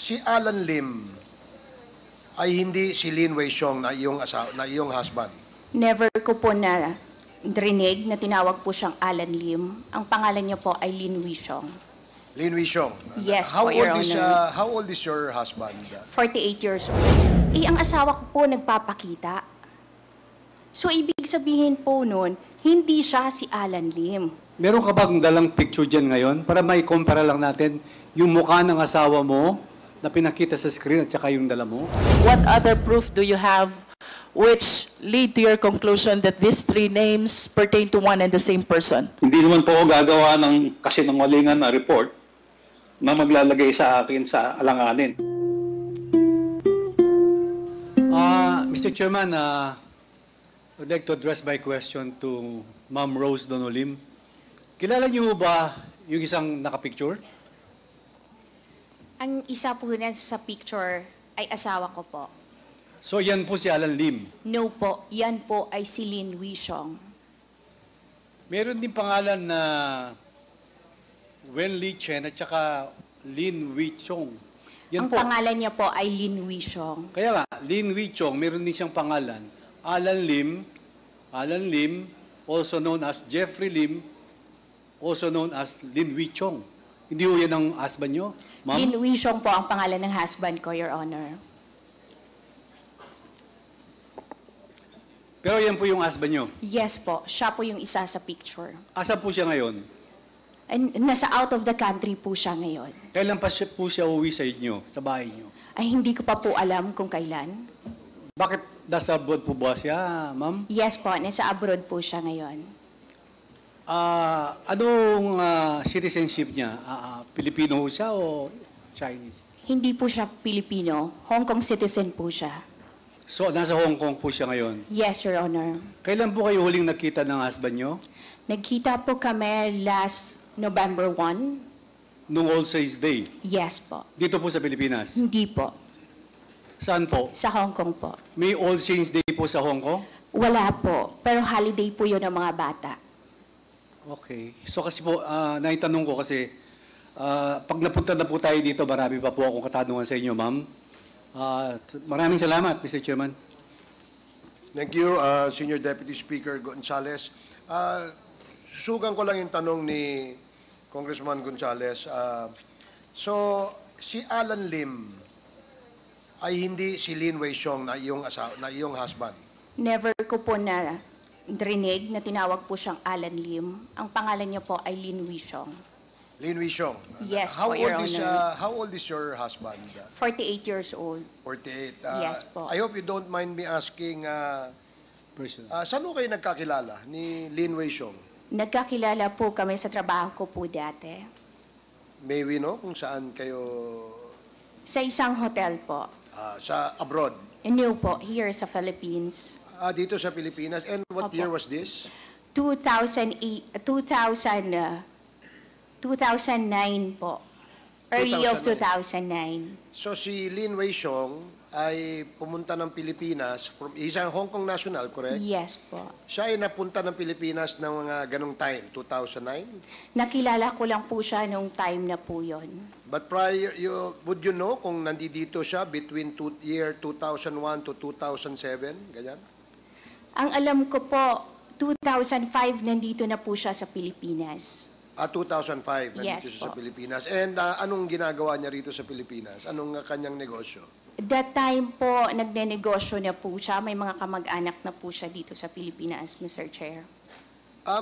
si Alan Lim ay hindi si Lin Wei Xiong na iyong husband. Never ko po na rinig na tinawag po siyang Alan Lim. Ang pangalan niya po ay Lin Wei Xiong. Lin Wei Xiong. Yes po, Your Honor. How old is your husband? 48 years old. Ang asawa ko po nagpapakita. So, ibig sabihin po nun, hindi siya si Alan Lim. Meron ka bang dalang picture dyan ngayon para may kumpara lang natin yung mukha ng asawa mo na pinakita sa screen at saka yung dala mo? What other proof do you have which lead to your conclusion that these three names pertain to one and the same person? Hindi naman po ako gagawa ng kasinungalingan na report na maglalagay sa akin sa alanganin. Mr. Chairman, I'd like to address my question to Ma'am Rose Donolim. Kilala niyo ba yung isang nakapicture? Ang isa po na sa picture ay asawa ko po. So yan po si Alan Lim. No po, yan po ay si Lin Wei Xiong. Meron din pangalan na Wen Li Chen at saka Lin Wei Xiong. Yan Ang po. pangalan niya po ay Lin Wei Xiong. Kaya nga, Lin Wei Xiong, meron din siyang pangalan. Alan Lim, also known as Jeffrey Lim, also known as Lin Wei Xiong. Hindi ho yan ang husband nyo, ma'am? Lin Wei Xiong po ang pangalan ng husband ko, Your Honor. Pero yan po yung husband nyo. Yes po, siya po yung isa sa picture. Asa po siya ngayon? Nasa out of the country po siya ngayon. Kailan pa po siya uwi sa inyo, sa bahay nyo? Ay, hindi ko pa po alam kung kailan. Bakit nasa abroad po ba siya, ma'am? Yes po, nasa abroad po siya ngayon. Anong citizenship niya? Pilipino ho siya o Chinese? Hindi po siya Pilipino, Hong Kong citizen po siya. So, nasa Hong Kong po siya ngayon. Yes, Your Honor. Kailan po kayo huling nakita ng husband nyo? Nagkita po kami last November 1. Nung All Saints Day? Yes po. Dito po sa Pilipinas? Hindi po. Saan po? Sa Hong Kong po. May All Saints Day po sa Hong Kong? Wala po. Pero holiday po yun ng mga bata. Okay. So kasi po, naitanong ko kasi, pag napunta na po tayo dito, marami pa po akong katanungan sa inyo, ma'am. Maraming salamat, Mr. Chairman. Thank you, Senior Deputy Speaker Gonzales. Susugan ko lang yung tanong ni Congressman Gonzales. So, si Alan Lim ay hindi si Lin Wei Xiong na iyong husband. Never ko po na rinig na tinawag po siyang Alan Lim. Ang pangalan niya po ay Lin Wei Xiong. Lin Wei Xiong. Yes po, Your Honor. How old is your husband? 48 years old. 48. Yes po. I hope you don't mind me asking, Person. saan mo kayo nagkakilala ni Lin Wei Xiong? Nagkakilala po kami sa trabaho ko po dati. May we know kung saan kayo Sa isang hotel po. sa abroad? New po, here sa Philippines. Dito sa Pilipinas. And what Opo. year was this? 2009 po. Early of 2009. So si Lin Wei Xiong ay pumunta ng Pilipinas, isang Hong Kong national, correct? Yes po. Siya ay napunta ng Pilipinas ng mga ganong time, 2009? Nakilala ko lang po siya nung time na po yon. But prior, would you know kung nandito siya between year 2001 to 2007? Ganyan? Ang alam ko po, 2005 nandito na po siya sa Pilipinas. 2005, nandito Yes siya sa po. Pilipinas. And anong ginagawa niya rito sa Pilipinas? Anong kanyang negosyo? That time po, nagnenegosyo na po siya. May mga kamag-anak na po siya dito sa Pilipinas, Mr. Chair.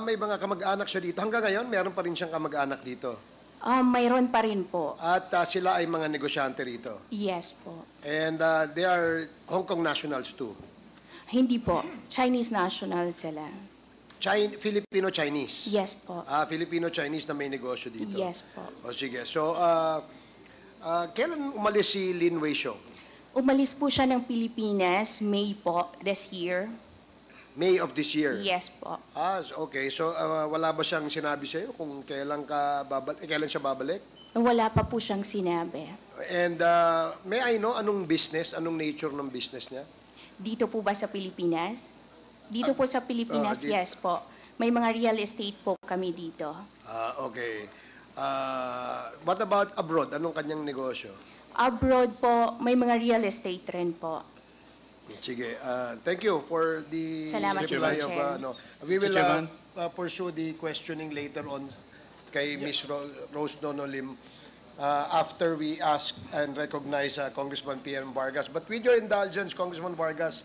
May mga kamag-anak siya dito. Hanggang ngayon, meron pa rin siyang kamag-anak dito. Mayroon pa rin po. At sila ay mga negosyante rito. Yes po. And they are Hong Kong nationals too. Hindi po. Chinese national sila. Filipino-Chinese? Yes po. Filipino-Chinese na may negosyo dito? Yes po. O sige. So, kailan umalis si Lin Wei Xiong? Umalis po siya ng Pilipinas, May po, this year. May of this year? Yes po. Okay. So, wala ba siyang sinabi sa'yo kung kailan siya babalik? Wala pa po siyang sinabi. And may I know anong business, anong nature ng business niya? Dito po ba sa Pilipinas? Dito po sa Pilipinas, dito. yes po. May mga real estate po kami dito. Okay. What about abroad? Anong kanyang negosyo? Abroad po, may mga real estate rin po. Sige, thank you for the Salamat, reply Mr. of, Chair. we will Chairman. pursue the questioning later on kay Ms. Rose Nono Lim after we ask and recognize Congressman P.M. Vargas. But with your indulgence, Congressman Vargas,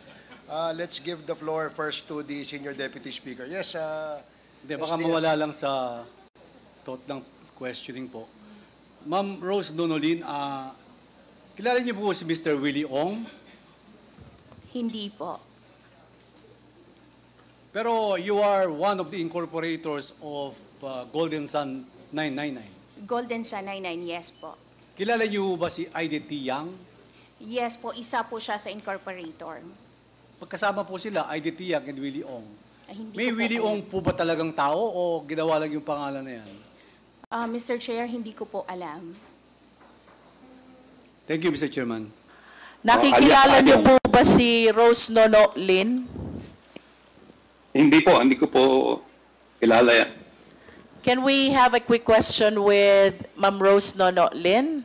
let's give the floor first to the Senior Deputy Speaker. Yes, Hindi, baka SDS. mawala lang sa thought ng questioning po. Ma'am Rose Nonolin, kilala niyo po si Mr. Willie Ong? Hindi po. Pero you are one of the incorporators of Golden Sun 999. Golden Sun 99, yes po. Kilala niyo ba si IDT Yang? Yes po, isa po siya sa incorporator. Pagkasama po sila, IDT Yang and Willie Ong. Ay, hindi May ko po Willie alam. Ong po ba talagang tao o ginawa lang yung pangalan na yan? Mr. Chair, hindi ko po alam. Thank you, Mr. Chairman. Nakikilala alias niyo Ayong. po ba si Rose Nono Lin? Hindi ko po kilala yan. Can we have a quick question with Ma'am Rose Nono Lin?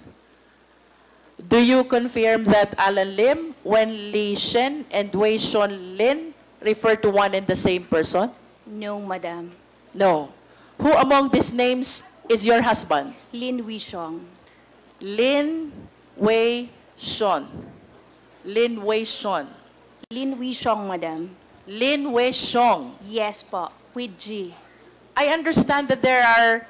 Do you confirm that Alan Lim, Wen Li Shen, and Wei Sean Lin refer to one and the same person? No, madam. No. Who among these names is your husband? Lin Wishong. Lin Wei Sean. Lin Wei Sean. Lin Wishong, madam. Lin Wei Sean. Yes po, with G. I understand that there are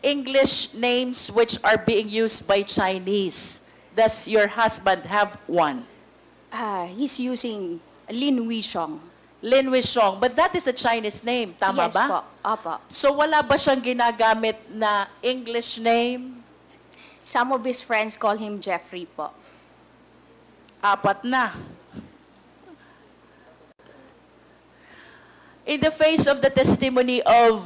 English names which are being used by Chinese. Does your husband have one? He's using Lin Wishong. Lin Wei Sean. But that is a Chinese name, tama Yes ba? po, opo. So wala ba siyang ginagamit na English name? Some of his friends call him Jeffrey po. Apat na. In the face of the testimony of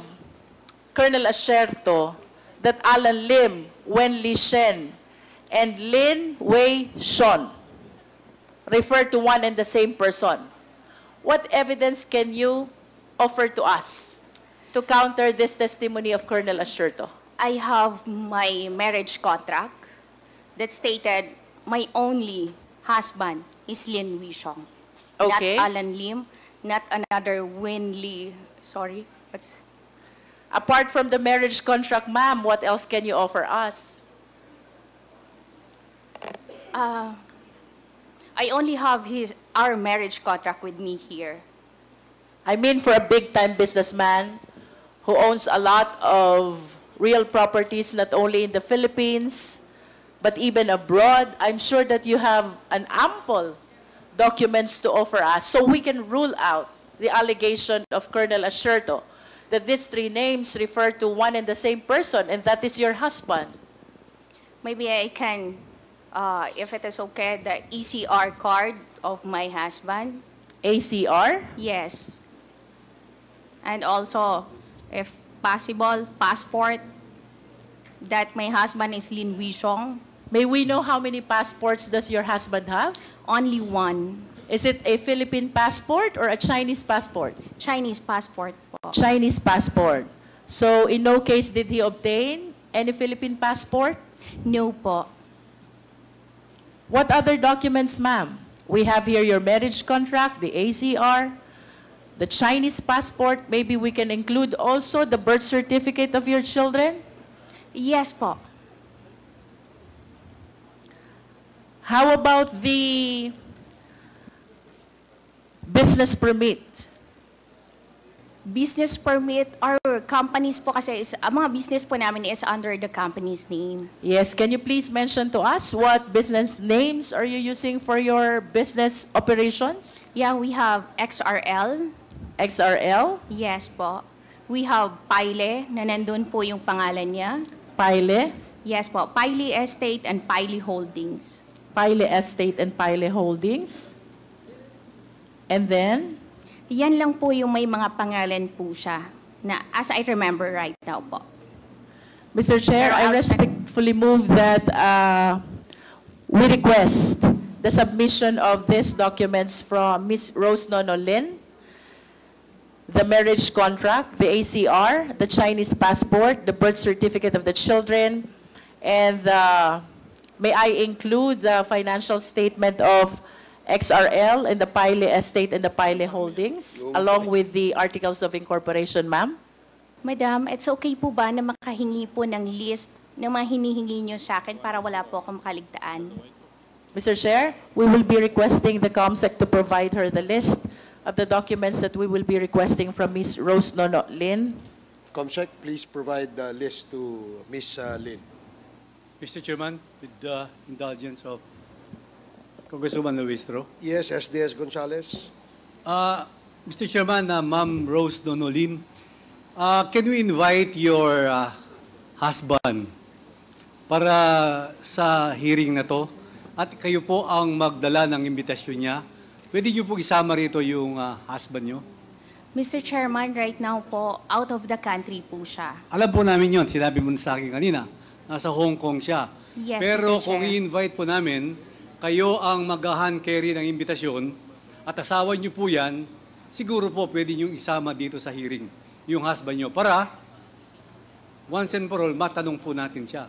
Colonel Asherto that Alan Lim, Wen Li Shen, and Lin Wei Sean refer to one and the same person, what evidence can you offer to us to counter this testimony of Colonel Asherto? I have my marriage contract that stated my only husband is Lin Wishong. Okay. Not Alan Lim, not another Win Lee. Sorry, what's... Apart from the marriage contract, ma'am, what else can you offer us? I only have our marriage contract with me here. I mean, for a big-time businessman who owns a lot of real properties, not only in the Philippines, but even abroad, I'm sure that you have an ample documents to offer us so we can rule out the allegation of Colonel Asherto that these three names refer to one and the same person, and that is your husband. Maybe I can, if it is okay, the ECR card of my husband. ACR? Yes. And also, if possible, passport that my husband is Lin Wishong. May we know how many passports does your husband have? Only one. Is it a Philippine passport or a Chinese passport? Chinese passport po. Chinese passport. So in no case did he obtain any Philippine passport? No po. What other documents, ma'am? We have here your marriage contract, the ACR, the Chinese passport. Maybe we can include also the birth certificate of your children. Yes po. How about the business permit? Business permit, our companies po kasi is, ang mga business po namin is under the company's name. Yes, can you please mention to us what business names are you using for your business operations? Yeah, we have XRL. XRL, Yes po. We have Pile, na nandun po yung pangalan niya. Pile, Yes po, Pile Estate and Pile Holdings. Pile Estate and Pile Holdings. And then, Yan lang po yung may mga pangalan po siya na as I remember right now po. Mr. Chair, Pero I outside- respectfully move that we request the submission of these documents from Ms. Rose Nono Lin, the marriage contract, the ACR, the Chinese passport, the birth certificate of the children, and the May I include the financial statement of XRL and the Pile Estate and the Pile Holdings, along with the articles of incorporation, ma'am? Madam, it's okay po ba na makahingi po ng list ng mga hinihingi nyo sa akin para wala po akong makaligtaan? Mr. Chair, we will be requesting the COMSEC to provide her the list of the documents that we will be requesting from Ms. Rose Nono Lin. Comsec, please provide the list to Ms. Lin. Mr. Chairman, with the indulgence of Congresswoman Luistro. Yes, SDS Gonzales. Mr. Chairman, Ma'am Rose Donolin, can we invite your husband para sa hearing na to? At kayo po ang magdala ng imbitasyon niya. Pwede niyo po isama rito yung husband niyo? Mr. Chairman, right now po, out of the country po siya. Alam po namin yon, sinabi mo na sa akin kanina. Nasa Hong Kong siya. Yes, Pero Mr. kung Chair. i-invite po namin, kayo ang mag-hand carry ng imbitasyon at asawa niyo po yan, siguro po pwede niyong isama dito sa hearing yung husband niyo para once and for all, matanong po natin siya.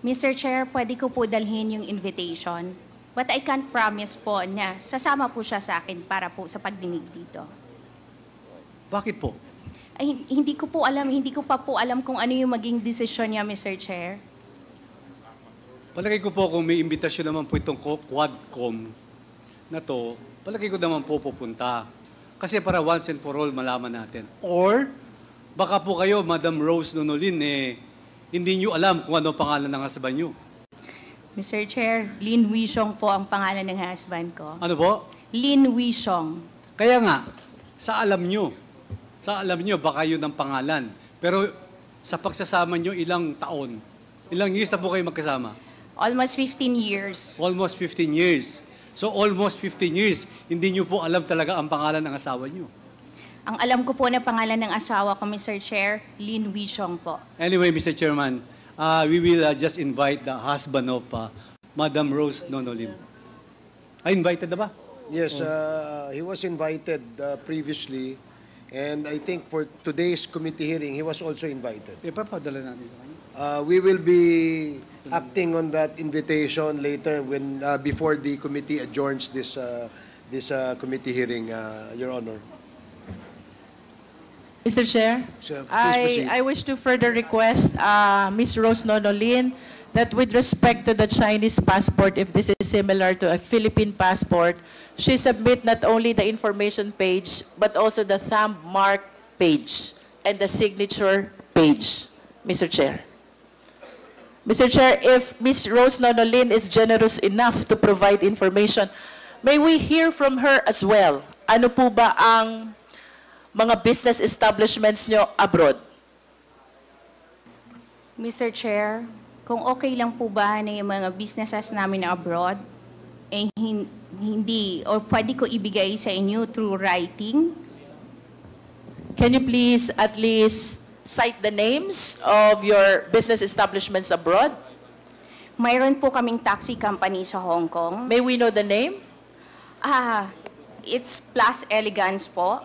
Mr. Chair, pwede ko po dalhin yung invitation. But I can't promise po na sasama po siya sa akin para po sa pagdinig dito. Bakit po? Ay, hindi ko pa po alam kung ano yung maging desisyon niya, Mr. Chair. Palagay ko po kung may imbitasyon naman po itong Quadcom na to, palagay ko naman po pupunta. Kasi para once and for all malaman natin. Or, baka po kayo, Madam Rose Nonolin, hindi nyo alam kung ano pangalan ng husband nyo. Mr. Chair, Lin Wishong po ang pangalan ng husband ko. Ano po? Lin Wishong. Kaya nga, sa alam nyo, baka yun ang pangalan. Pero sa pagsasama nyo, ilang taon, ilang years na po kayo magkasama? Almost 15 years. Almost 15 years. So almost 15 years, hindi nyo po alam talaga ang pangalan ng asawa nyo. Ang alam ko po na pangalan ng asawa ko, Mr. Chair, Lin Wishong po. Anyway, Mr. Chairman, we will just invite the husband of Madam Rose Nonolin. Ay, invited na ba? Yes, he was invited previously, and I think for today's committee hearing, he was also invited. Papadala natin sa kanya. We will be acting on that invitation later when before the committee adjourns this committee hearing, Your Honor. Mr. Chair, So, please proceed. I wish to further request Ms. Rose Nonolin that with respect to the Chinese passport, if this is similar to a Philippine passport, she submit not only the information page, but also the thumb mark page and the signature page, Mr. Chair. Mr. Chair, if Ms. Rose Nonolin is generous enough to provide information, may we hear from her as well? Ano po ba ang mga business establishments nyo abroad? Mr. Chair, kung okay lang po ba na yung mga businesses namin abroad, hindi, or pwede ko ibigay sa inyo through writing? Can you please at least cite the names of your business establishments abroad? Mayroon po kaming taxi company sa Hong Kong. May we know the name? It's Plus Elegance po.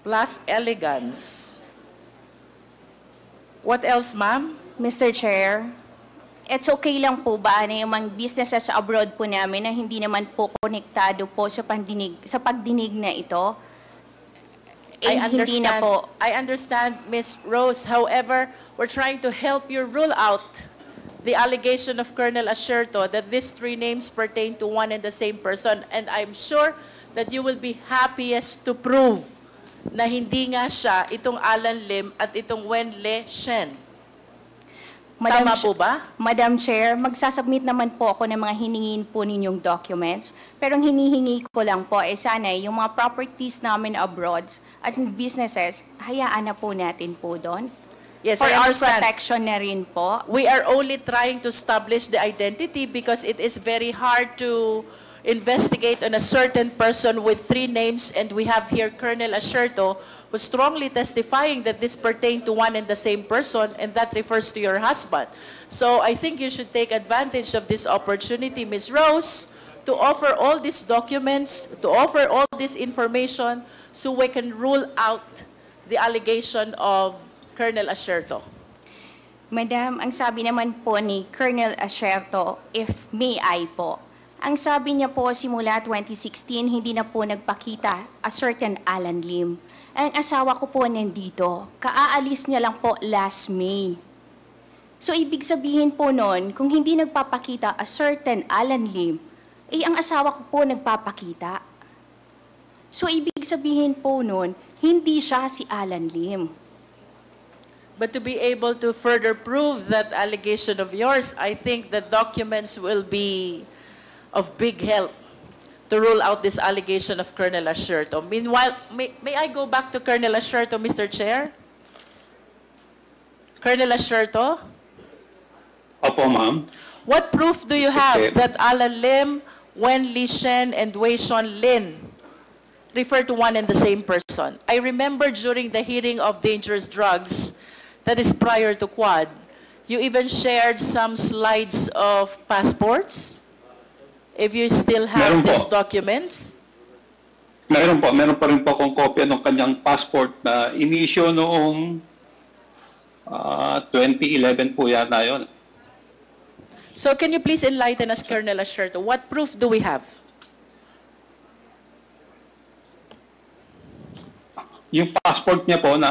Plus Elegance. What else, ma'am? Mr. Chair, it's okay lang po ba na yung mga businesses abroad po namin na hindi naman po konektado po sa pagdinig na ito? Hindi na po. I understand, Ms. Rose. However, we're trying to help you rule out the allegation of Colonel Asherto that these three names pertain to one and the same person. And I'm sure that you will be happiest to prove na hindi nga siya itong Alan Lim at itong Wen Le Shen. Tama po ba? Madam Chair, magsasubmit naman po ako ng mga hiningin po ninyong documents. Pero ang hinihingi ko lang po sana yung mga properties namin abroad at businesses, hayaan na po natin po doon. Yes, For I our understand. protection na rin po. We are only trying to establish the identity because it is very hard to investigate on a certain person with three names, and we have here Colonel Asherto, who's strongly testifying that this pertains to one and the same person, and that refers to your husband. So I think you should take advantage of this opportunity, Ms. Rose, to offer all these documents, to offer all this information, so we can rule out the allegation of Colonel Asherto. Madam, ang sabi naman po ni Colonel Asierto, if may I po, ang sabi niya po simula 2016, hindi na po nagpakita a certain Alan Lim. Ang asawa ko po nandito, kaaalis niya lang po last May. So ibig sabihin po nun, kung hindi nagpapakita a certain Alan Lim, ang asawa ko po nagpapakita. So ibig sabihin po nun, hindi siya si Alan Lim. But to be able to further prove that allegation of yours, I think the documents will be of big help to rule out this allegation of Colonel Asierto. Meanwhile, may I go back to Colonel Asierto, Mr. Chair? Colonel Asierto, Opo, ma'am. what proof do you have Okay. that Alan Lim, Wen Li Shen, and Wei Sean Lin refer to one and the same person? I remember during the hearing of dangerous drugs, that is prior to Quad, you even shared some slides of passports. If you still have Meron po. these documents, Meron pa rin po akong kopya ng kanyang passport na ini-issue noong 2011 po yata yun. so can you please enlighten us, Colonel Asierto, what proof do we have? Yung passport niya po na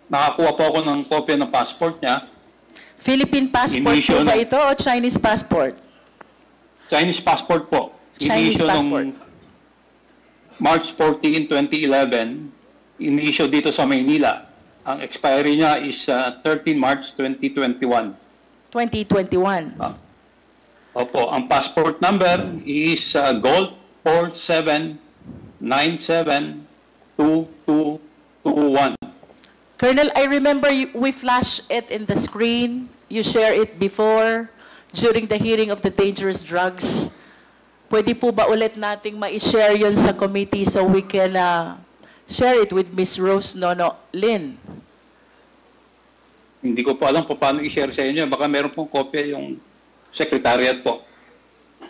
nakakuha po ako ng kopya ng passport niya. Philippine passport Ini-issue po ba ng- ito o Chinese passport? Chinese passport po. Chinese Ini-issue passport. nung March 14, 2011. Ini-issue dito sa Maynila. Ang expiry niya is 13 March 2021. 2021. Opo, ang passport number is Gold 47972221. Colonel, I remember we flash it in the screen. You share it before, during the hearing of the dangerous drugs. Pwede po ba ulit nating ma-share yun sa committee so we can share it with Ms. Rose Nono Lin? Hindi ko po alam po paano i-share sa inyo. Baka meron pong kopya yung secretariat po.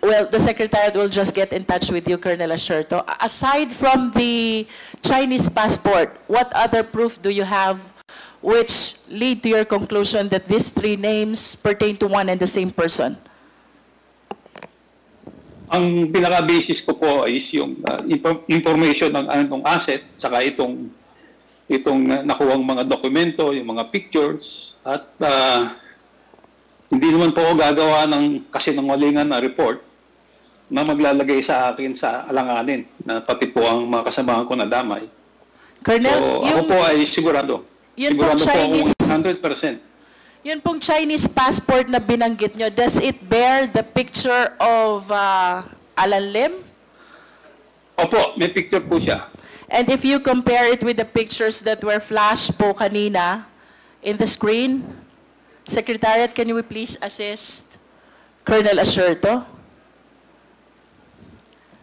Well, the Secretariat will just get in touch with you, Colonel Asierto. Aside from the Chinese passport, what other proof do you have which lead to your conclusion that these three names pertain to one and the same person? Ang pinaka-basis ko po is yung information ng anong asset, saka itong nakuwang mga dokumento, yung mga pictures, at hindi naman po ako gagawa ng kasinungalingan na report na maglalagay sa akin sa alanganin na pati po ang mga kasamahan ko na damay. Colonel, So ako po ay sigurado. Yun pong Sigurado Chinese- po akong 100%. yun pong Chinese passport na binanggit nyo, does it bear the picture of Alan Lim? Opo, may picture po siya. And if you compare it with the pictures that were flashed po kanina in the screen, Secretariat, can you please assist Colonel Asierto?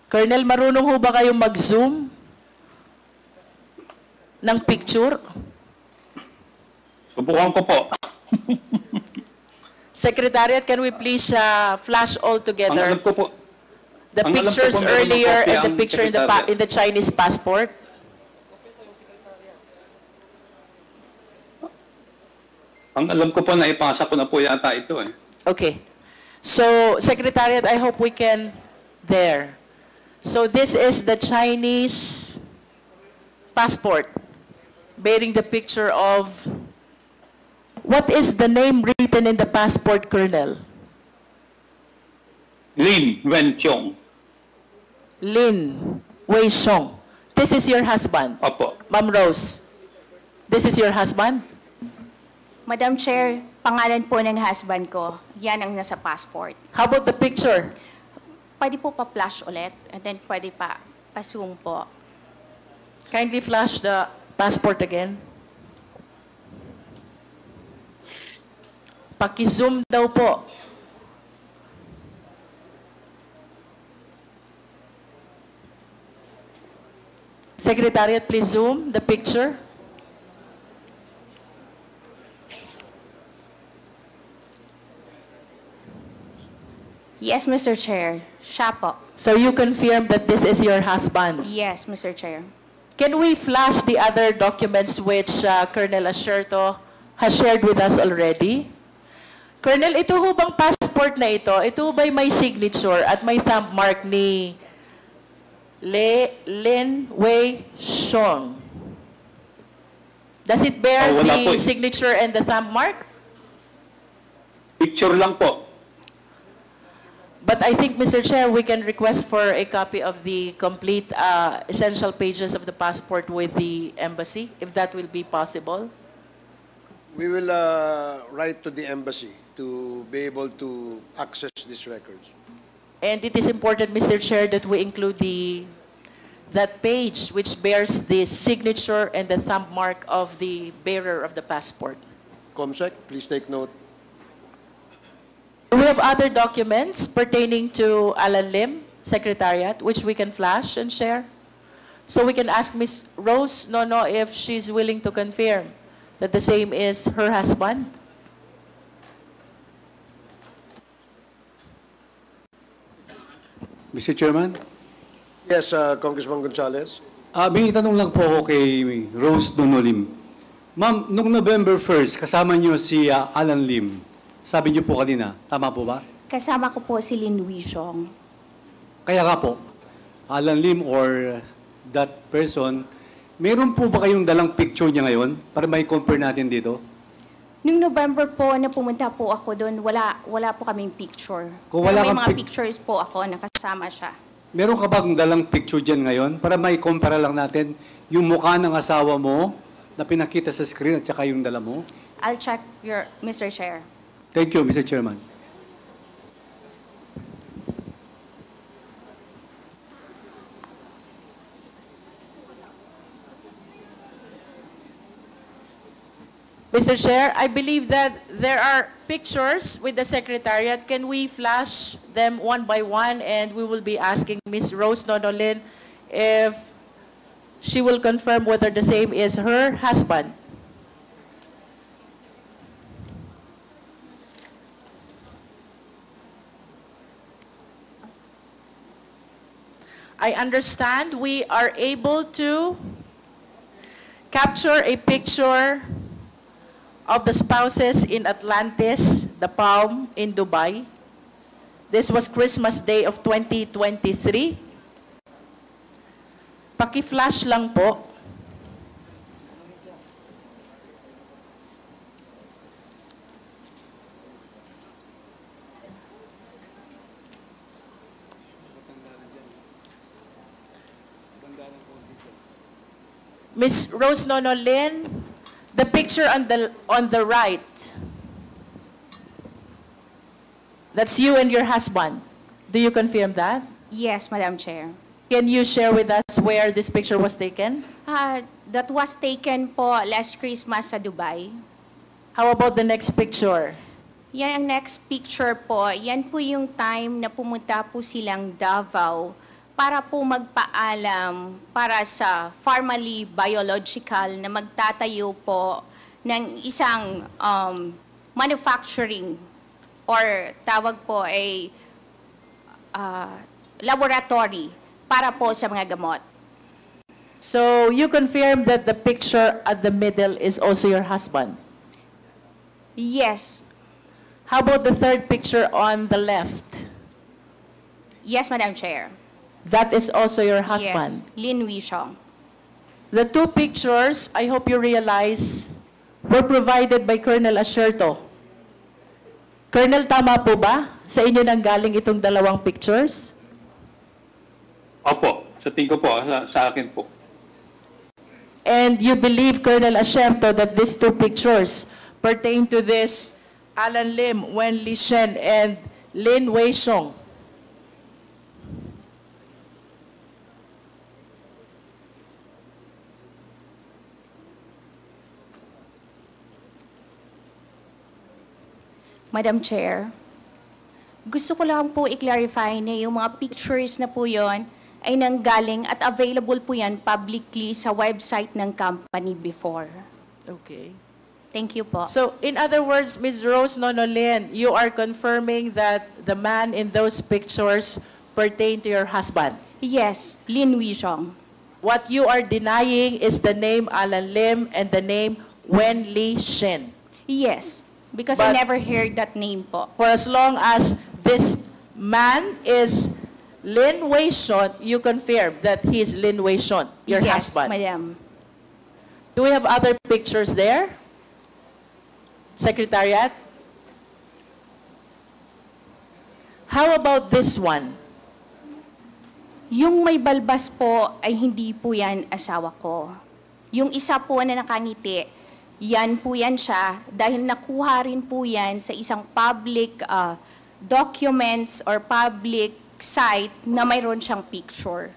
Colonel, marunong ho ba kayong mag-zoom ng picture? Subukan ko po. Secretariat, can we please flash all Ang together alam ko po, the ang alam ko pictures po, meron ng earlier kopya and the ang picture Secretariat. in the Chinese passport? ang alam ko po na ipasa ko na po yata ito eh. Okay. So, Secretariat, I hope we can there. So, this is the Chinese passport bearing the picture of, what is the name written in the passport, Colonel? Lin Wenchong. Lin Wei Song. This is your husband, Opo. Ma'am Rose. This is your husband? Madam Chair, pangalan po ng husband ko, yan ang nasa passport. How about the picture? Pwede po pa-flash ulit, and then pwede pa-zoom po. Kindly flash the passport again. Paki-zoom daw po. Secretariat, please zoom the picture. Yes, Mr. Chair. Siya po. So you confirm that this is your husband. Yes, Mr. Chair. Can we flash the other documents which Colonel Asierto has shared with us already. Colonel, ito ho bang passport na ito ho ba'y may signature at may thumb mark ni Lin Wei Xiong? Does it bear wala po the eh. signature and the thumb mark? Picture lang po. But I think, Mr. Chair, we can request for a copy of the complete essential pages of the passport with the embassy, if that will be possible. We will write to the embassy to be able to access these records. And it is important, Mr. Chair, that we include that page which bears the signature and the thumb mark of the bearer of the passport. COMSEC, please take note. Do we have other documents pertaining to Alan Lim, Secretariat, which we can flash and share? So we can ask Ms. Rose Nono if she's willing to confirm that the same is her husband. Mr. Chairman, Yes, Congressman Gonzales. may tanong lang po ako kay Rose Donolim. Ma'am, noong November 1st, kasama niyo si Alan Lim. Sabi niyo po kanina, tama po ba? Kasama ko po si Lin Wishong. Kaya nga po, Alan Lim or that person, meron po ba kayong dalang picture niya ngayon para may compare natin dito? Noong November po na pumunta po ako doon, wala po kaming picture. Kung wala Pero may kang mga pic- pictures po ako na kasama siya. Meron ka bang dalang picture dyan ngayon para may compare lang natin yung mukha ng asawa mo na pinakita sa screen at saka yung dala mo? I'll check Mr. Chair. Thank you, Mr. Chairman. Mr. Chair, I believe that there are pictures with the Secretariat. Can we flash them one by one? And we will be asking Ms. Rose Nonolin if she will confirm whether the same is her husband. I understand we are able to capture a picture of the spouses in Atlantis, the Palm in Dubai. This was Christmas Day of 2023. Paki-flash lang po. Miss Rose Nonolin, the picture on the right, that's you and your husband. Do you confirm that? Yes, Madam Chair. Can you share with us where this picture was taken? That was taken po last Christmas sa Dubai. How about the next picture? Yan ang next picture po. Yan po yung time na pumunta po silang Davao para po magpaalam para sa Pharmally Biological na magtatayo po ng isang manufacturing or tawag po ay laboratory para po sa mga gamot. So you confirm that the picture at the middle is also your husband? Yes. How about the third picture on the left? Yes, Madam Chair. That is also your husband? Yes, Lin Wishong. The two pictures, I hope you realize, were provided by Colonel Asherto. Colonel, tama po ba? Sa inyo nang galing itong dalawang pictures? Opo, sa tingin ko po, sa akin po. And you believe, Colonel Asherto, that these two pictures pertain to this Alan Lim, Wen Li Shen, and Lin Wei Xiong? Madam Chair, gusto ko lang po i-clarify na yung mga pictures na po yon ay nanggaling at available po yan publicly sa website ng company before. Okay. Thank you po. So, in other words, Ms. Rose Nonolin, you are confirming that the man in those pictures pertain to your husband. Yes, Lin Wishong. What you are denying is the name Alan Lim and the name Wen Li Shen. Yes, because I But- never heard that name po. For as long as this man is Lin Wei-shon, you confirm that he is Lin Wei-shon, your Yes, husband. madam. Do we have other pictures there? Secretariat? How about this one? Yung may balbas po ay hindi po yan asawa ko. Yung isa po na nakangiti, yan po yan siya dahil nakuha rin po yan sa isang public documents or public site na mayroon siyang picture.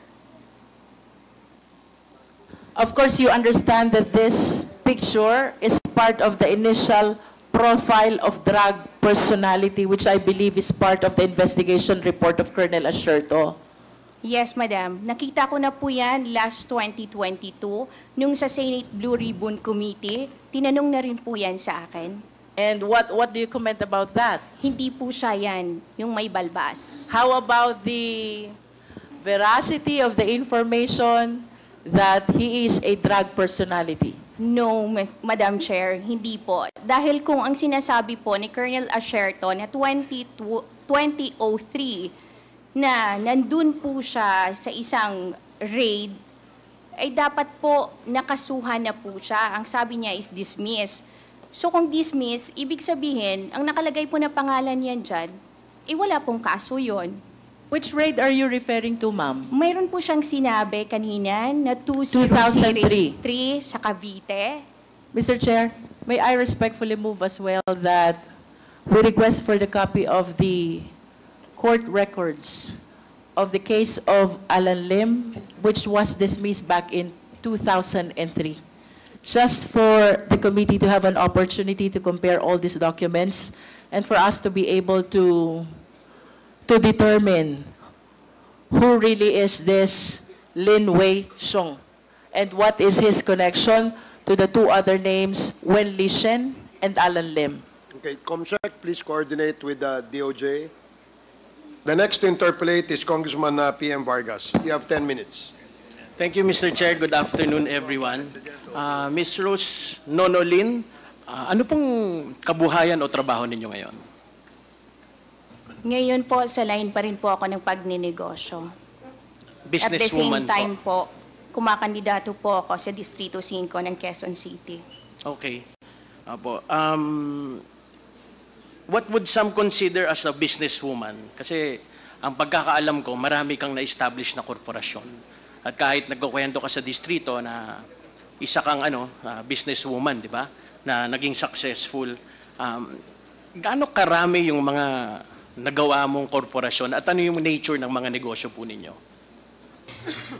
Of course, you understand that this picture is part of the initial profile of drug personality, which I believe is part of the investigation report of Colonel Asherto. Yes, madam. Nakita ko na po yan last 2022 nung sa Senate Blue Ribbon Committee. Tinanong na rin po yan sa akin. And what do you comment about that? Hindi po siya yan, yung may balbas. How about the veracity of the information that he is a drug personality? No, Madam Chair, hindi po. Dahil kung ang sinasabi po ni Colonel Asherto na 2003 na nandun po siya sa isang raid, ay dapat po nakasuhan na po siya. Ang sabi niya is dismiss. So kung dismiss, ibig sabihin, ang nakalagay po na pangalan niyan dyan, wala pong kaso yun. Which raid are you referring to, ma'am? Mayroon po siyang sinabi kanina na 2003 sa Cavite. Mr. Chair, may I respectfully move as well that we request for the copy of the court records of the case of Alan Lim, which was dismissed back in 2003. Just for the committee to have an opportunity to compare all these documents and for us to be able to determine who really is this Lin Wei-shon and what is his connection to the two other names, Wen Lishen and Alan Lim. Okay, Comsec, please coordinate with the DOJ. The next to interpolate is Congressman PM Vargas. You have 10 minutes. Thank you, Mr. Chair. Good afternoon, everyone. Ms. Rose Nonolin, ano pong kabuhayan o trabaho ninyo ngayon? Ngayon po, sa line pa rin po ako ng pagninegosyo. At the same Businesswoman time po. po, kumakandidato po ako sa Distrito 5 ng Quezon City. Okay. Apo. What would some consider as a businesswoman? Kasi ang pagkakaalam ko, marami kang na-establish na korporasyon. At kahit nagkukwento ka sa distrito na isa kang businesswoman, di ba? Na naging successful. Gaano karami yung mga nagawa mong korporasyon at ano yung nature ng mga negosyo po ninyo?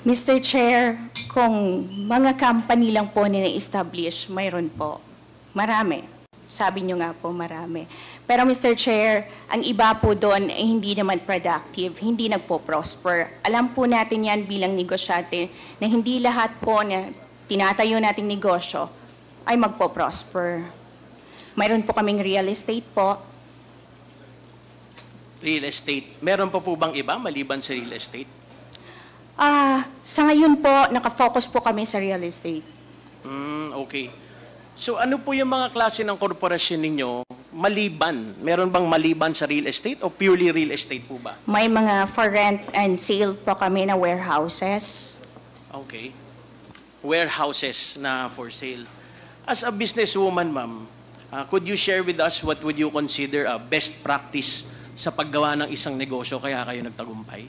Mr. Chair, kung mga company lang po na na-establish, mayroon po. Marami. Sabi nyo nga po, marami. Pero Mr. Chair, ang iba po doon ay hindi naman productive, hindi nagpo-prosper. Alam po natin yan bilang negosyante na hindi lahat po na tinatayo nating negosyo ay magpo-prosper. Mayroon po kaming real estate po. Real estate. Meron pa po bang iba maliban sa real estate? Sa ngayon po, nakafocus po kami sa real estate. Okay. So ano po yung mga klase ng korporasyon ninyo maliban? Meron bang maliban sa real estate o purely real estate po ba? May mga for rent and sale po kami na warehouses. Okay. Warehouses na for sale. As a businesswoman, ma'am, could you share with us what would you consider a best practice sa paggawa ng isang negosyo kaya kayo nagtagumpay?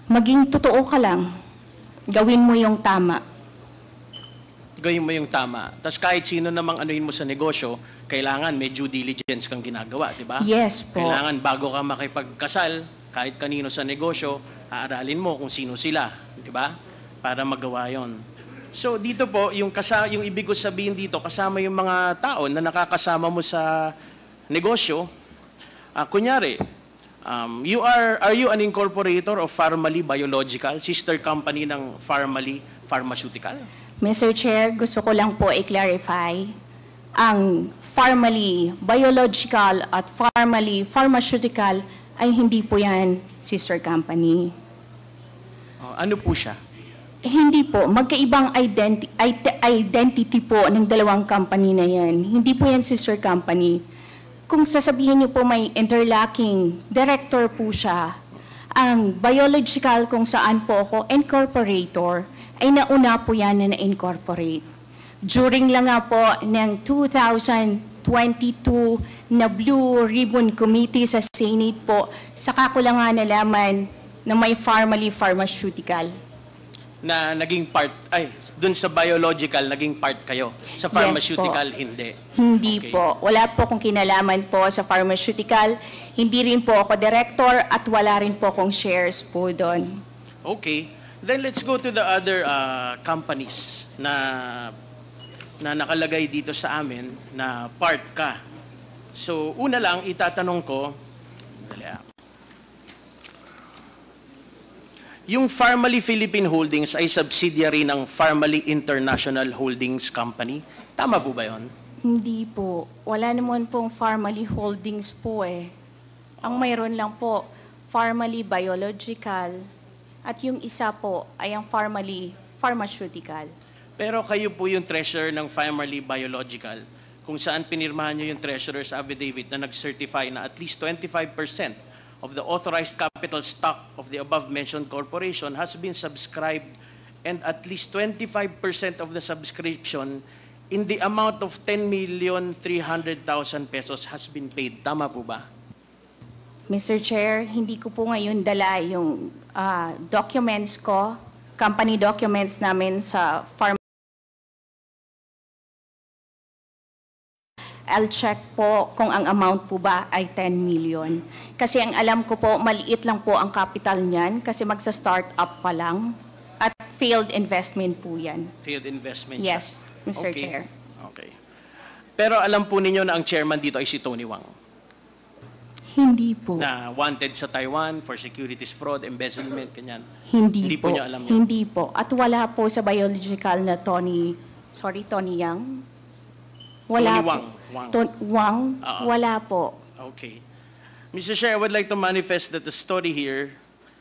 Maging totoo ka lang. Gawin mo yung tama. Gawin mo yung tama. Tapos kahit sino namang anuhin mo sa negosyo, kailangan may due diligence kang ginagawa, di ba? Yes po. Kailangan bago ka makipagkasal, kahit kanino sa negosyo, aaralin mo kung sino sila, di ba? Para magawa yon. So dito po, yung ibig ko sabihin dito, kasama yung mga tao na nakakasama mo sa negosyo. Kunyari, are you an incorporator of Pharmaly Biological, sister company ng Pharmaly Pharmaceutical? Mr. Chair, gusto ko lang po i-clarify. Ang Pharmaly Biological at Pharmaly Pharmaceutical ay hindi po yan sister company. Ano po siya? Hindi po. Magkaibang identity po ng dalawang company na yan. Hindi po yan sister company. Kung sasabihin niyo po may interlocking director po siya, ang biological kung saan po ako incorporator, ay nauna po yan na na-incorporate. During lang nga po ng 2022 na Blue Ribbon Committee sa Senate po, saka ko lang nga nalaman na may pharmaceutical. Na naging part, dun sa biological, naging part kayo. Sa pharmaceutical, hindi. Hindi Okay. po. Wala po akong kinalaman po sa pharmaceutical. Hindi rin po ako director at wala rin po akong shares po doon. Okay. Then let's go to the other companies na nakalagay dito sa amin na part ka. So, una lang, itatanong ko, yung Pharmaly Philippine Holdings ay subsidiary ng Pharmaly International Holdings Company. Tama po ba yun? Hindi po. Wala naman pong Pharmaly Holdings po eh. Ang mayroon lang po, Pharmaly Biological at yung isa po ay ang Pharmaly Pharmaceutical. Pero kayo po yung treasurer ng Pharmaly Biological, kung saan pinirmahan nyo yung treasurer's affidavit na nag-certify na at least 25% of the authorized capital stock of the above-mentioned corporation has been subscribed and at least 25% of the subscription in the amount of 10,300,000 pesos has been paid. Tama po ba? Mr. Chair, hindi ko po ngayon dala yung documents ko, company documents namin sa I'll check po kung ang amount po ba ay 10 million. Kasi ang alam ko po, maliit lang po ang capital niyan kasi magsa-start up pa lang at failed investment po yan. Failed investment. Yes, Mr. Okay. Chair. Okay. Pero alam po ninyo na ang chairman dito ay si Tony Wang, Hindi po. na wanted sa Taiwan for securities fraud, embezzlement, kanyan. Hindi po po. niya alam yan. Hindi po. At wala po sa biological na Tony Yang. Wala Tony po. Wang. Wang, wala po. Okay. Mr. Chair, I would like to manifest that the story here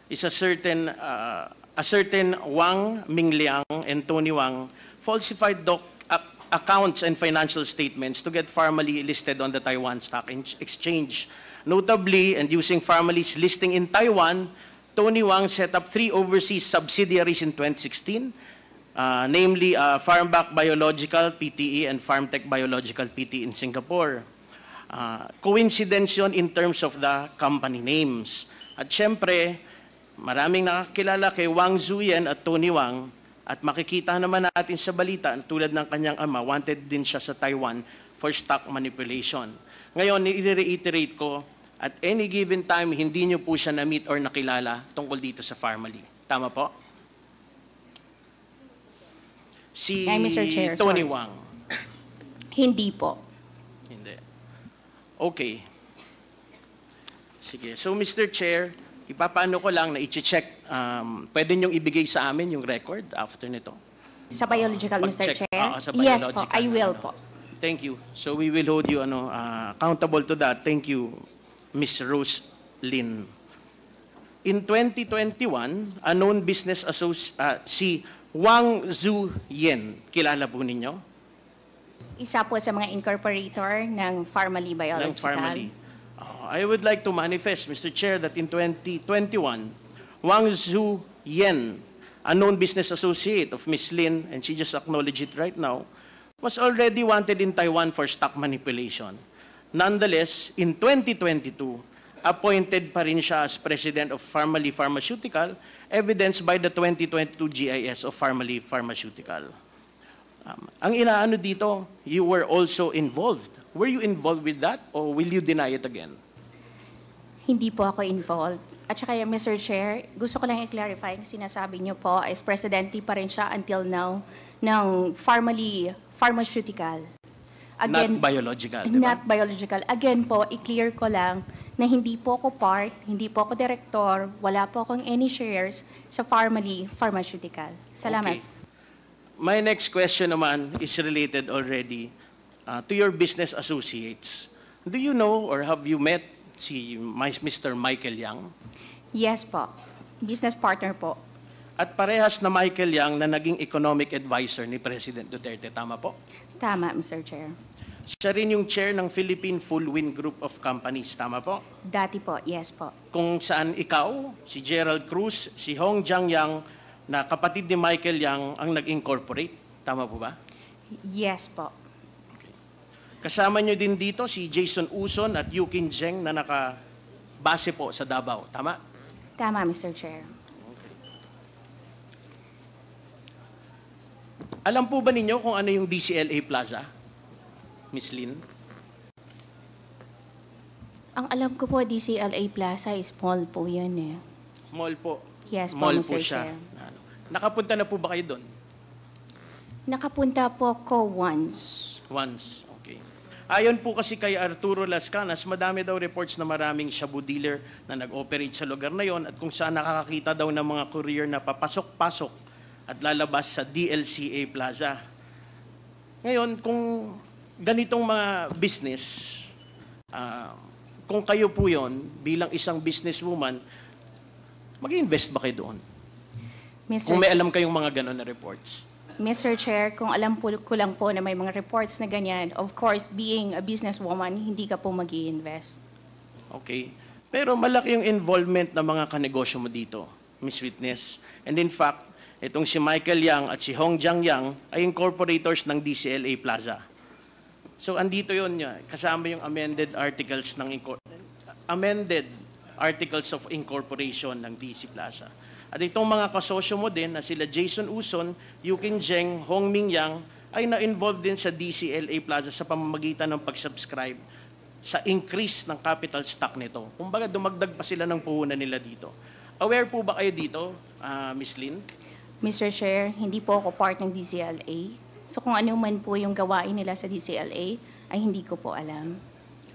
is a certain Wang Mingliang and Tony Wang falsified accounts and financial statements to get Pharmaly listed on the Taiwan Stock Exchange. Notably, and using Pharmaly's listing in Taiwan, Tony Wang set up 3 overseas subsidiaries in 2016, namely Farmback Biological, PTE, and Farmtech Biological, PTE in Singapore. Coincidence yun in terms of the company names. At syempre, maraming nakakilala kay Wang Zuyen at Tony Wang, at makikita naman natin sa balita, tulad ng kanyang ama, wanted din siya sa Taiwan for stock manipulation. Ngayon, i-reiterate ko, at any given time, hindi nyo po siya na-meet or nakilala tungkol dito sa Pharmaly. Tama po? Si Ay, Mr. Chair, Tony sorry. Wang. Hindi po. Hindi. Okay. Sige. So, Mr. Chair, ipapaano ko lang na i-check, pwede niyong ibigay sa amin yung record after nito? Sa biological, Mr. Pag-check. Chair? Sa Yes po, biological, I will ano. po. Thank you. So, we will hold you accountable to that. Thank you, Ms. Rose Lin. In 2021, a known business associate, si Wang Zuyen, kilala po ninyo? Isa po sa mga incorporator ng Pharmaly Biological. Ng Pharmaly. I would like to manifest, Mr. Chair, that in 2021, Wang Zuyen, a known business associate of Ms. Lin, and she just acknowledged it right now, was already wanted in Taiwan for stock manipulation. Nonetheless, in 2022, appointed pa rin siya as president of Pharmaly Pharmaceutical, evidenced by the 2022 GIS of Pharmaly Pharmaceutical. Ang inaano dito, you were also involved. Were you involved with that or will you deny it again? Hindi po ako involved. At saka, Mr. Chair, gusto ko lang i-clarify yung sinasabi niyo po is presidente pa rin siya until now ng Pharmaly Pharmaceutical. Not biological, di ba? Not biological. Again po, i-clear ko lang na hindi po ako part, hindi po ako director, wala po akong any shares sa Pharmaly Pharmaceutical. Salamat. Okay. My next question naman is related already to your business associates. Do you know or have you met si Mr. Michael Yang? Yes po. Business partner po. at parehas na Michael Yang na naging economic advisor ni President Duterte. Tama po? Tama, Mr. Chair. Siya rin yung chair ng Philippine Full Wind Group of Companies. Tama po? Dati po, yes po. Kung saan ikaw, si Gerald Cruz, si Hong Jiang-yang, na kapatid ni Michael Yang ang nag-incorporate. Tama po ba? Yes po. Kasama nyo din dito si Jason Uson at Yukin Zheng na nakabase po sa Davao. Tama? Tama, Mr. Chair. Alam po ba ninyo kung ano yung DCLA Plaza? Miss Lynn? Ang alam ko po, DCLA Plaza is mall po yun eh. Mall po. Yes po, Mall Mr. po siya. Chair. Ano. Nakapunta na po ba kayo doon? Nakapunta po ko once. Once. Okay. Ayon po kasi kay Arturo Las Canas, madami daw reports na maraming shabu dealer na nag-operate sa lugar na yon at kung saan nakakakita daw ng mga courier na papasok-pasok at lalabas sa DLCA Plaza. Ngayon, kung ganitong mga business, kung kayo po yon bilang isang businesswoman, mag-invest ba kayo doon? Kung may alam kayong mga ganon na reports. Mr. Chair, kung alam po ko lang po na may mga reports na ganyan, of course, being a businesswoman, hindi ka po mag-i-invest. Okay. Pero malaki yung involvement ng mga kanegosyo mo dito, Miss Witness. And in fact, itong si Michael Yang at si Hong Jiang-yang ay incorporators ng DCLA Plaza. So andito yun, kasama yung amended articles of incorporation ng DC Plaza. At itong mga kasosyo mo din na sila Jason Uson, Yukin Zheng, Hong Ming Yang ay na-involved din sa DCLA Plaza sa pamamagitan ng pag-subscribe sa increase ng capital stock nito. Kumbaga dumagdag pa sila ng puhunan nila dito. Aware po ba kayo dito, Miss Lynn? Mr. Chair, hindi po ako part ng DCLA. So kung ano man po yung gawain nila sa DCLA, ay hindi ko po alam.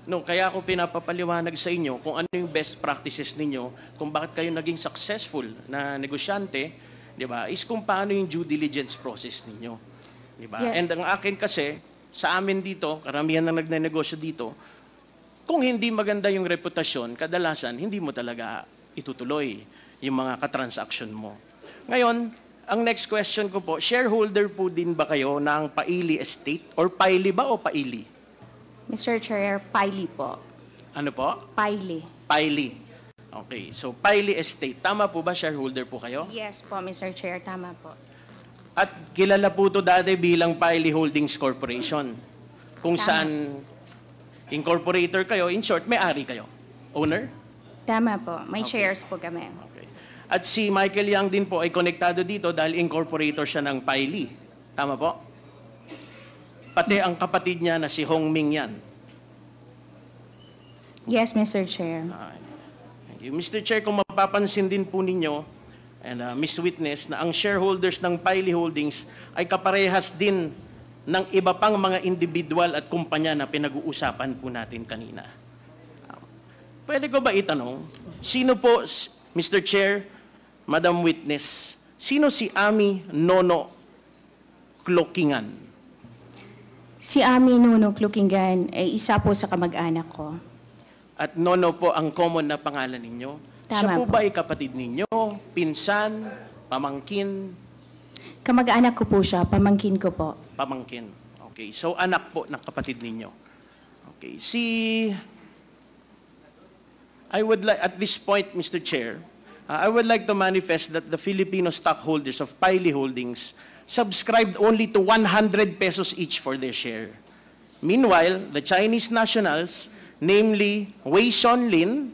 No, kaya ako pinapapaliwanag sa inyo kung ano yung best practices ninyo, kung bakit kayo naging successful na negosyante, di ba, is kung paano yung due diligence process ninyo. Di ba? Yeah. And ang akin kasi, sa amin dito, karamihan na nagnenegosyo dito, kung hindi maganda yung reputasyon, kadalasan, hindi mo talaga itutuloy yung mga katransaksyon mo. Ngayon, ang next question ko po, shareholder po din ba kayo ng Paili Estate? Or Paili ba o Paili? Mr. Chair, Paili po. Ano po? Paili. Paili. Okay, so Paili Estate. Tama po ba shareholder po kayo? Yes po, Mr. Chair, tama po. At kilala po ito dati bilang Paili Holdings Corporation. Kung Tama. saan incorporator kayo, in short, may-ari kayo. Owner? Tama po, may Okay. shares po kami. Okay. At si Michael Yang din po ay konektado dito dahil incorporator siya ng Paili. Tama po? Pati ang kapatid niya na si Hong Ming Yan. Yes, Mr. Chair. Okay. Thank you. Mr. Chair, kung mapapansin din po ninyo, and Miss Witness, na ang shareholders ng Paili Holdings ay kaparehas din ng iba pang mga individual at kumpanya na pinag-uusapan po natin kanina. Pwede ko ba itanong, sino po, Mr. Chair, Madam Witness, sino si Ami Nono Clokingan? Si Ami Nuno Clukingan ay isa po sa kamag-anak ko. At Nono po ang common na pangalan ninyo? Siya Tama po po. ba ay kapatid ninyo, pinsan, pamangkin, Kamag-anak ko po siya, pamangkin ko po. pamangkin? Okay, so anak po ng kapatid ninyo. Okay, I would like, at this point, Mr. Chair, I would like to manifest that the Filipino stockholders of Paili Holdings subscribed only to 100 pesos each for their share. Meanwhile, the Chinese nationals, namely Wei Shonlin,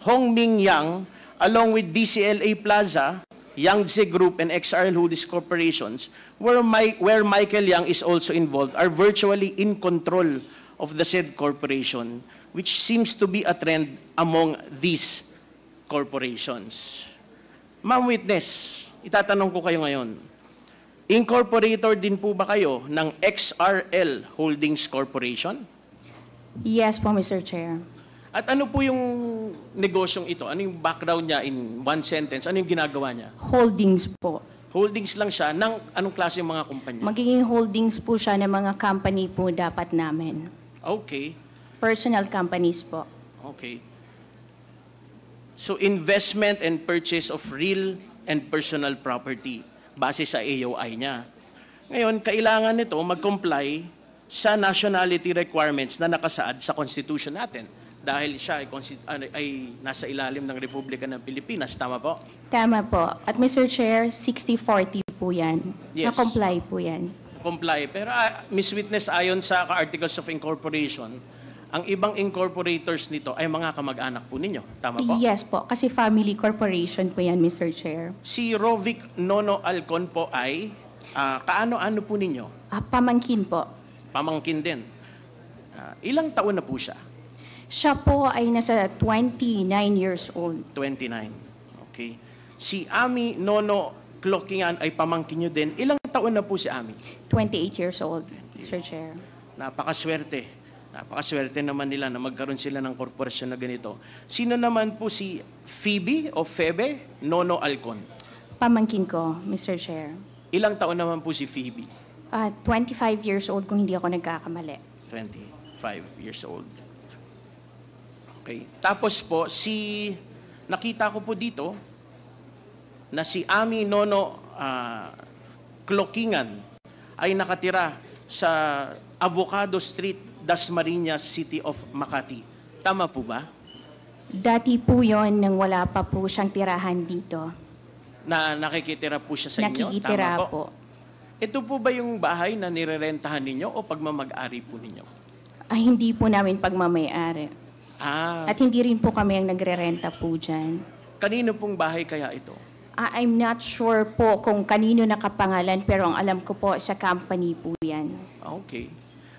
Hong Ming Yang, along with DCLA Plaza, Yangtze Group, and XRL Holdings Corporations, where Michael Yang is also involved, are virtually in control of the said corporation, which seems to be a trend among these corporations. Ma'am Witness, itatanong ko kayo ngayon, incorporator din po ba kayo ng XRL Holdings Corporation? Yes po, Mr. Chair. At ano po yung negosyong ito? Ano yung background niya in one sentence? Ano yung ginagawa niya? Holdings po. Holdings lang siya ng anong klase yung mga kumpanya? Magiging holdings po siya ng mga company po dapat namin. Okay. Personal companies po. Okay. So investment and purchase of real and personal property base sa AOI niya. Ngayon, kailangan nito mag-comply sa nationality requirements na nakasaad sa Constitution natin dahil siya ay nasa ilalim ng Republika ng Pilipinas. Tama po? Tama po. At Mr. Chair, 60-40 po yan. Yes. Na-comply po yan. Comply. Pero Ms. Witness, ayon sa Articles of Incorporation, ang ibang incorporators nito ay mga kamag-anak po ninyo. Tama po? Yes po, kasi family corporation po yan, Mr. Chair. Si Rovic Nono Alcon po ay kaano-ano po ninyo? Pamangkin po. Pamangkin din. Ilang taon na po siya? Siya po ay nasa 29 years old. 29. Okay. Si Ami Nono Clokingan ay pamangkin nyo din. Ilang taon na po si Ami? 28 years old, Mr. Chair. Napakaswerte. Napakaswerte naman nila na magkaroon sila ng korporasyon na ganito. Sino naman po si Phoebe o Febe Nono Alcon? Pamangkin ko, Mr. Chair. Ilang taon naman po si Phoebe? 25 years old kung hindi ako nagkakamali. 25 years old. Okay. Tapos po, nakita ko po dito na si Ami Nono Clokingan ay nakatira sa Avocado Street, Dasmariñas, City of Makati. Tama po ba? Dati po yon nang wala pa po siyang tirahan dito. Na nakikitira po siya sa inyo? Nakikitira Tama po. Ito po ba yung bahay na nirerentahan ninyo o pagmamag-ari po ninyo? Ay, hindi po namin pagmamayari. At hindi rin po kami ang nagre-renta po dyan. Kanino pong bahay kaya ito? I'm not sure po kung kanino nakapangalan, pero ang alam ko po sa company po yan. Okay.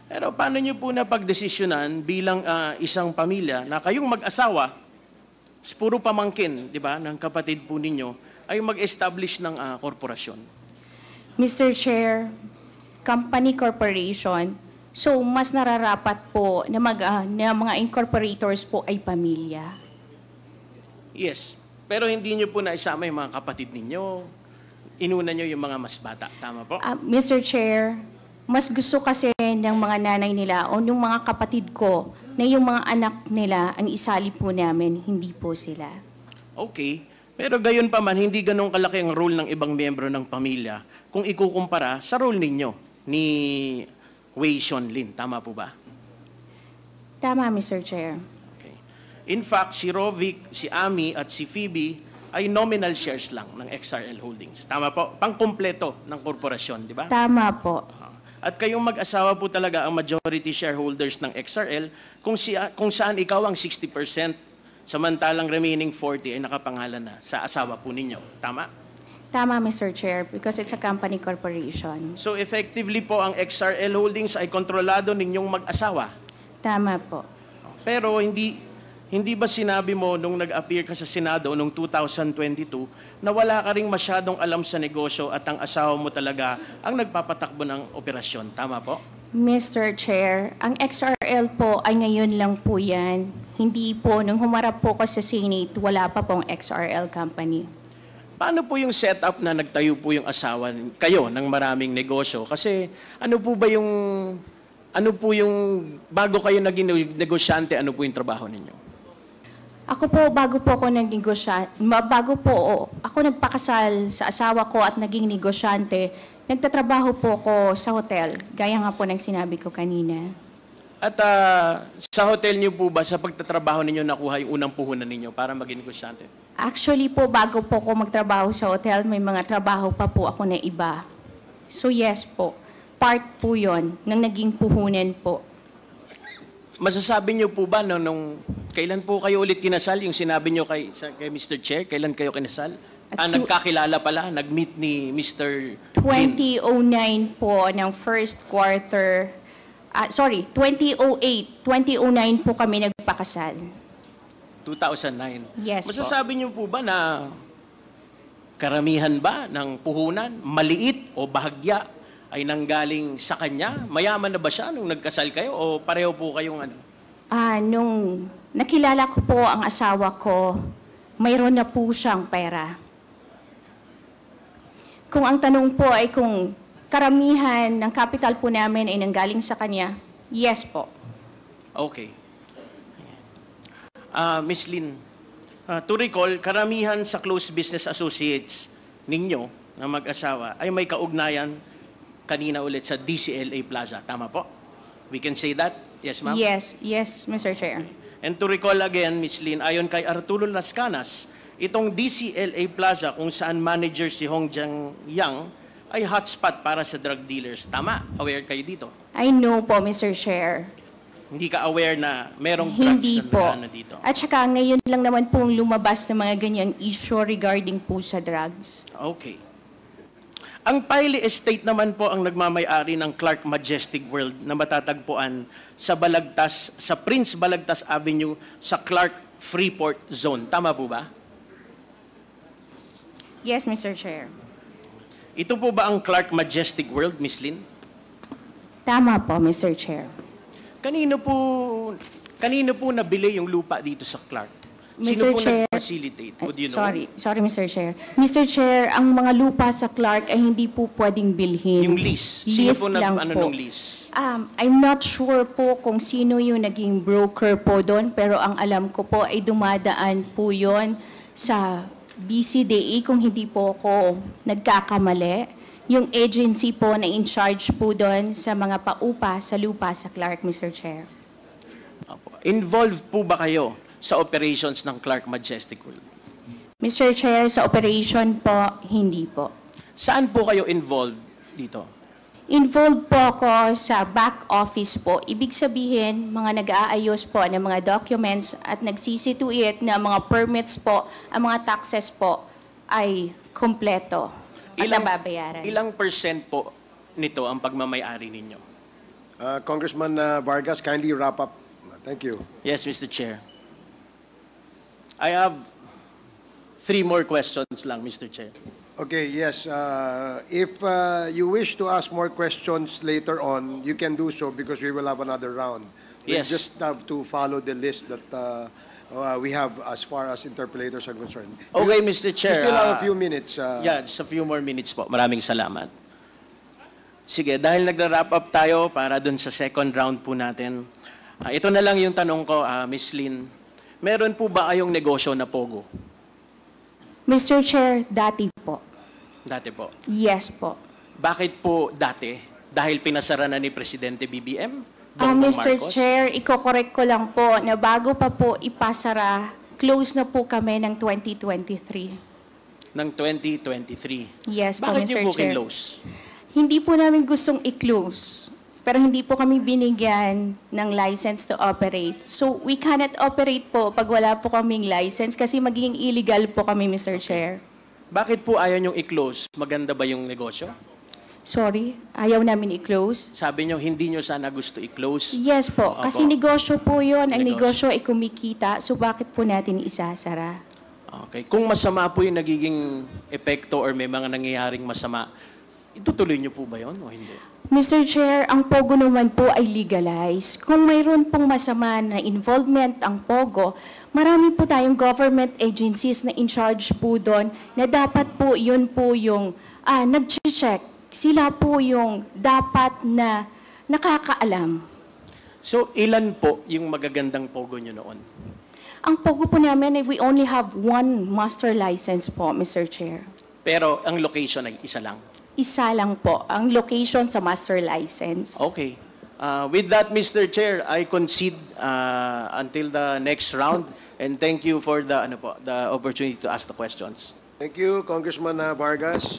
Pero paano nyo po napagdesisyonan bilang isang pamilya na kayong mag-asawa, puro pamangkin, di ba, ng kapatid po ninyo, ay mag-establish ng korporasyon? Mr. Chair, company corporation, so mas nararapat po na, na mga incorporators po ay pamilya. Yes. Pero hindi nyo po naisama yung mga kapatid ninyo. Inuna nyo yung mga mas bata. Tama po? Mr. Chair, mas gusto kasi ng mga nanay nila o ng mga kapatid ko na yung mga anak nila ang isali po namin, hindi po sila. Okay. Pero gayon pa man, hindi ganun kalaki ang role ng ibang miyembro ng pamilya kung ikukumpara sa role ninyo ni Wei Xiongling. Tama po ba? Tama, Mr. Chair. Okay. In fact, si Rovic, si Ami at si Phoebe ay nominal shares lang ng XRL Holdings. Tama po? Pangkumpleto ng korporasyon, di ba? Tama po. At kayong mag-asawa po talaga ang majority shareholders ng XRL kung saan ikaw ang 60%, samantalang remaining 40 ay nakapangalan na sa asawa po ninyo. Tama? Tama, Mr. Chair, because it's a company corporation. So effectively po ang XRL Holdings ay kontrolado ninyong mag-asawa. Tama po. Pero hindi ba sinabi mo nung nag-appear ka sa Senado noong 2022 na wala ka ring masyadong alam sa negosyo at ang asawa mo talaga ang nagpapatakbo ng operasyon? Tama po? Mr. Chair, ang XRL po ay ngayon lang po yan. Hindi po, nung humarap po ko sa Senate, wala pa pong XRL company. Paano po yung setup na nagtayo po yung asawa kayo ng maraming negosyo? Kasi ano po yung bago kayo naging negosyante, ano po yung trabaho ninyo? Ako po, bago po ako nagpakasal sa asawa ko at naging negosyante, nagtatrabaho po ako sa hotel, gaya nga po ng sinabi ko kanina. At sa hotel niyo po ba, sa pagtatrabaho ninyo, nakuha yung unang puhunan ninyo para maging negosyante? Actually po, bago po ako magtrabaho sa hotel, may mga trabaho pa po ako na iba. So yes po, part po yon ng naging puhunan po. Masasabi niyo po ba nung kailan po kayo ulit kinasal? Yung sinabi niyo kay Mr. Chair, kailan kayo kinasal? Nagkakilala pala, nag-meet ni Mr. 2009 po ng first quarter. 2008. 2009 po kami nagpakasal. 2009. Yes po. Masasabi niyo po ba na karamihan ba ng puhunan, maliit o bahagya, ay nanggaling sa kanya? Mayaman na ba siya nung nagkasal kayo o pareho po kayong ano? Nung nakilala ko po ang asawa ko, mayroon na po siyang pera. Kung ang tanong po ay kung karamihan ng capital po namin ay nanggaling sa kanya, yes po. Okay. Ms. Lynn, to recall, karamihan sa close business associates ninyo na mag-asawa ay may kaugnayan kanina ulit sa DCLA Plaza. Tama po? We can say that? Yes, ma'am? Yes, Mr. Chair. And to recall again, Ms. Lin, ayon kay Arturo Las Canas, itong DCLA Plaza kung saan manager si Hong Jiang Yang ay hotspot para sa drug dealers. Tama? Aware kayo dito? I know po, Mr. Chair. Hindi ka aware na merong drugs Hindi na po. na dito? At saka ngayon lang naman pong lumabas ng mga ganyang issue regarding po sa drugs. Okay. Ang Piley Estate naman po ang nagmamay-ari ng Clark Majestic World na matatagpuan sa Balagtas, sa Prince Balagtas Avenue sa Clark Freeport Zone. Tama po ba? Yes, Mr. Chair. Ito po ba ang Clark Majestic World, Miss Lin? Tama po, Mr. Chair. Kanino po nabili yung lupa dito sa Clark? Mr. Sino po Chair, nag-facilitate? Would you know? Sorry, Mr. Chair. Mr. Chair, ang mga lupa sa Clark ay hindi po pwedeng bilhin. Yung lease. Sino Lease po lang ano po. nung lease? I'm not sure po kung sino yung naging broker po doon, pero ang alam ko po ay dumadaan po yon sa BCDE kung hindi po ako nagkakamali. Yung agency po na in charge po doon sa mga paupa sa lupa sa Clark, Mr. Chair. Opo. Involved po ba kayo sa operations ng Clark Majestic World? Mr. Chair, sa operation po, hindi po. Saan po kayo involved dito? Involved po ako sa back office po. Ibig sabihin, mga nag-aayos po ng mga documents at nagsisituate na mga permits po, ang mga taxes po ay kompleto at nababayaran. Ilang percent po nito ang pagmamay-ari ninyo? Congressman Vargas, kindly wrap up. Thank you. Yes, Mr. Chair. I have 3 more questions lang, Mr. Chair. Okay, yes. If you wish to ask more questions later on, you can do so because we will have another round. We Yes. just have to follow the list that we have as far as interpellators are concerned. Okay, Mr. Chair. We still have a few minutes. Yeah, just a few more minutes po. Maraming salamat. Sige, dahil nagra-wrap up tayo para dun sa second round po natin. Ito na lang yung tanong ko, Ms. Lin. Meron po ba kayong negosyo na Pogo? Mr. Chair, dati po. Dati po. Yes po. Bakit po dati? Dahil pinasara na ni Presidente BBM? Bongbong Mr. Marcos? Chair, iko-correct ko lang po na bago pa po ipasara, close na po kami ng 2023. Ng 2023. Yes po, Bakit Mr. yung booking Chair. lows? Hindi po namin gustong i-close, pero hindi po kami binigyan ng license to operate. So, we cannot operate po pag wala po kaming license kasi magiging illegal po kami, Mr. Chair. Bakit po ayaw niyong i-close? Maganda ba yung negosyo? Sorry, ayaw namin i-close. Sabi niyo, hindi niyo sana gusto i-close. Yes po, Opo. kasi negosyo po yun. Ang Negosyo. negosyo ay kumikita, so bakit po natin isasara? Okay. Kung masama po yung nagiging epekto or may mga nangyayaring masama, itutuloy niyo po ba yun o hindi? Mr. Chair, ang POGO naman po ay legalized. Kung mayroon pong masama na involvement ang POGO, marami po tayong government agencies na in charge po doon na dapat po yun po yung nag-check. Sila po yung dapat na nakakaalam. So, ilan po yung magagandang Pogo niyo noon? Ang POGO po namin ay we only have one master license po, Mr. Chair. Pero ang location ay isa lang. Isa lang po ang location sa master license. Okay. With that, Mr. Chair, I concede until the next round. And thank you for the opportunity to ask the questions. Thank you, Congressman Vargas.